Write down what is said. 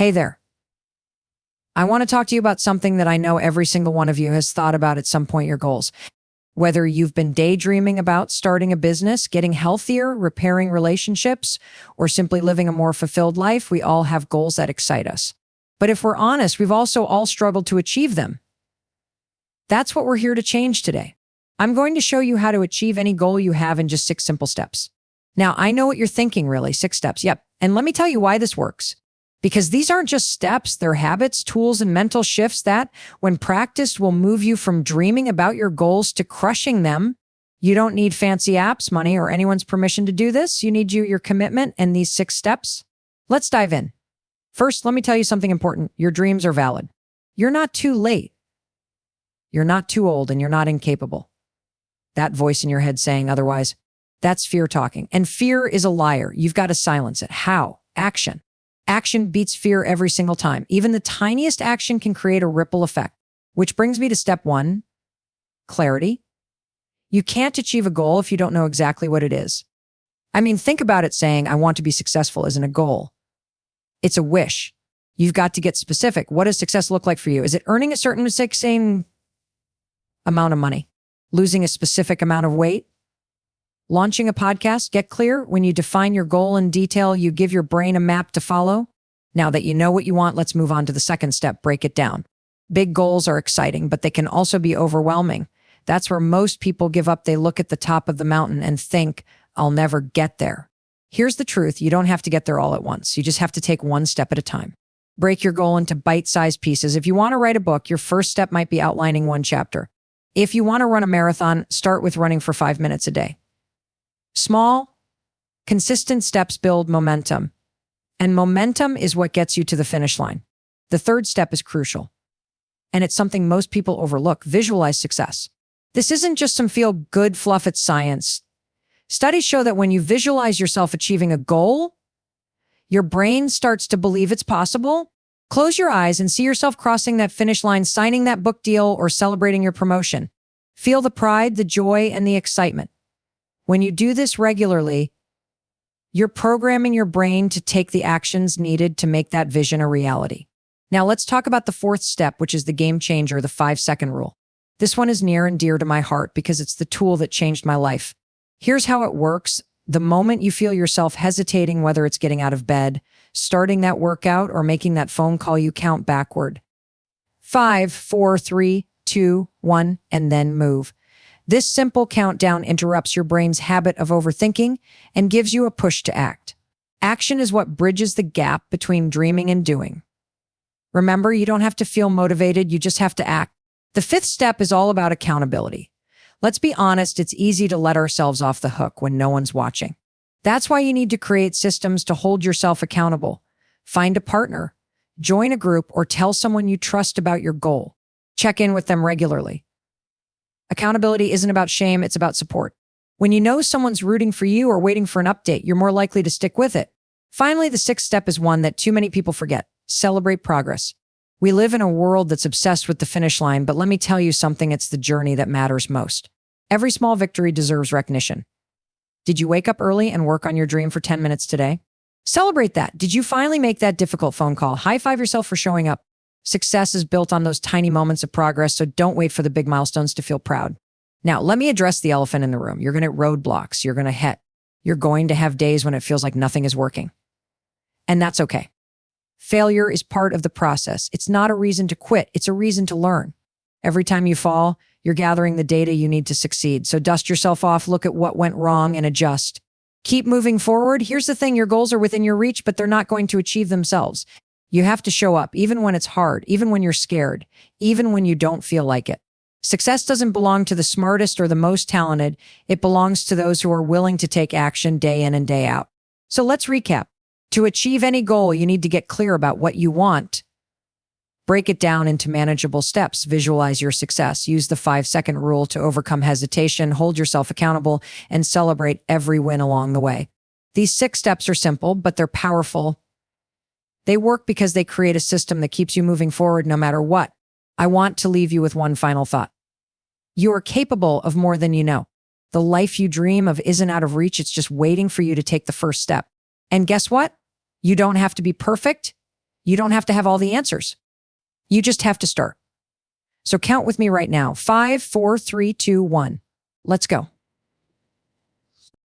Hey there. I want to talk to you about something that I know every single one of you has thought about at some point, your goals. Whether you've been daydreaming about starting a business, getting healthier, repairing relationships, or simply living a more fulfilled life, we all have goals that excite us. But if we're honest, we've also all struggled to achieve them. That's what we're here to change today. I'm going to show you how to achieve any goal you have in just 6 simple steps. Now, I know what you're thinking, really. 6 steps. Yep. And let me tell you why this works. Because these aren't just steps, they're habits, tools, and mental shifts that, when practiced, will move you from dreaming about your goals to crushing them. You don't need fancy apps, money, or anyone's permission to do this. You need your commitment and these 6 steps. Let's dive in. First, let me tell you something important. Your dreams are valid. You're not too late. You're not too old, and you're not incapable. That voice in your head saying otherwise, that's fear talking. And fear is a liar. You've got to silence it. How? Action. Action beats fear every single time. Even the tiniest action can create a ripple effect. Which brings me to step 1, clarity. You can't achieve a goal if you don't know exactly what it is. I mean, think about it. Saying, I want to be successful isn't a goal. It's a wish. You've got to get specific. What does success look like for you? Is it earning a certain same amount of money? Losing a specific amount of weight? Launching a podcast? Get clear. When you define your goal in detail, you give your brain a map to follow. Now that you know what you want, let's move on to the second step. Break it down. Big goals are exciting, but they can also be overwhelming. That's where most people give up. They look at the top of the mountain and think, I'll never get there. Here's the truth. You don't have to get there all at once. You just have to take 1 step at a time. Break your goal into bite-sized pieces. If you want to write a book, your first step might be outlining 1 chapter. If you want to run a marathon, start with running for 5 minutes a day. Small, consistent steps build momentum, and momentum is what gets you to the finish line. The third step is crucial, and it's something most people overlook. Visualize success. This isn't just some feel-good fluff, it's science. Studies show that when you visualize yourself achieving a goal, your brain starts to believe it's possible. Close your eyes and see yourself crossing that finish line, signing that book deal, or celebrating your promotion. Feel the pride, the joy, and the excitement. When you do this regularly, you're programming your brain to take the actions needed to make that vision a reality. Now let's talk about the 4th step, which is the game changer, the 5-second rule. This one is near and dear to my heart because it's the tool that changed my life. Here's how it works. The moment you feel yourself hesitating, whether it's getting out of bed, starting that workout, or making that phone call, you count backward. 5, 4, 3, 2, 1, and then move. This simple countdown interrupts your brain's habit of overthinking and gives you a push to act. Action is what bridges the gap between dreaming and doing. Remember, you don't have to feel motivated, you just have to act. The 5th step is all about accountability. Let's be honest, it's easy to let ourselves off the hook when no one's watching. That's why you need to create systems to hold yourself accountable. Find a partner, join a group, or tell someone you trust about your goal. Check in with them regularly. Accountability isn't about shame, it's about support. When you know someone's rooting for you or waiting for an update, you're more likely to stick with it. Finally, the 6th step is one that too many people forget. Celebrate progress. We live in a world that's obsessed with the finish line, but let me tell you something, it's the journey that matters most. Every small victory deserves recognition. Did you wake up early and work on your dream for 10 minutes today? Celebrate that. Did you finally make that difficult phone call? High-five yourself for showing up. Success is built on those tiny moments of progress, so don't wait for the big milestones to feel proud. Now, let me address the elephant in the room. You're going to hit roadblocks. You're going to have days when it feels like nothing is working. And that's okay. Failure is part of the process. It's not a reason to quit. It's a reason to learn. Every time you fall, you're gathering the data you need to succeed. So dust yourself off, look at what went wrong, and adjust. Keep moving forward. Here's the thing, your goals are within your reach, but they're not going to achieve themselves. You have to show up, even when it's hard, even when you're scared, even when you don't feel like it. Success doesn't belong to the smartest or the most talented. It belongs to those who are willing to take action day in and day out. So let's recap. To achieve any goal, you need to get clear about what you want. Break it down into manageable steps. Visualize your success. Use the 5-second rule to overcome hesitation. Hold yourself accountable and celebrate every win along the way. These 6 steps are simple, but they're powerful. They work because they create a system that keeps you moving forward no matter what. I want to leave you with one final thought. You are capable of more than you know. The life you dream of isn't out of reach. It's just waiting for you to take the first step. And guess what? You don't have to be perfect. You don't have to have all the answers. You just have to start. So count with me right now. 5, 4, 3, 2, 1. Let's go.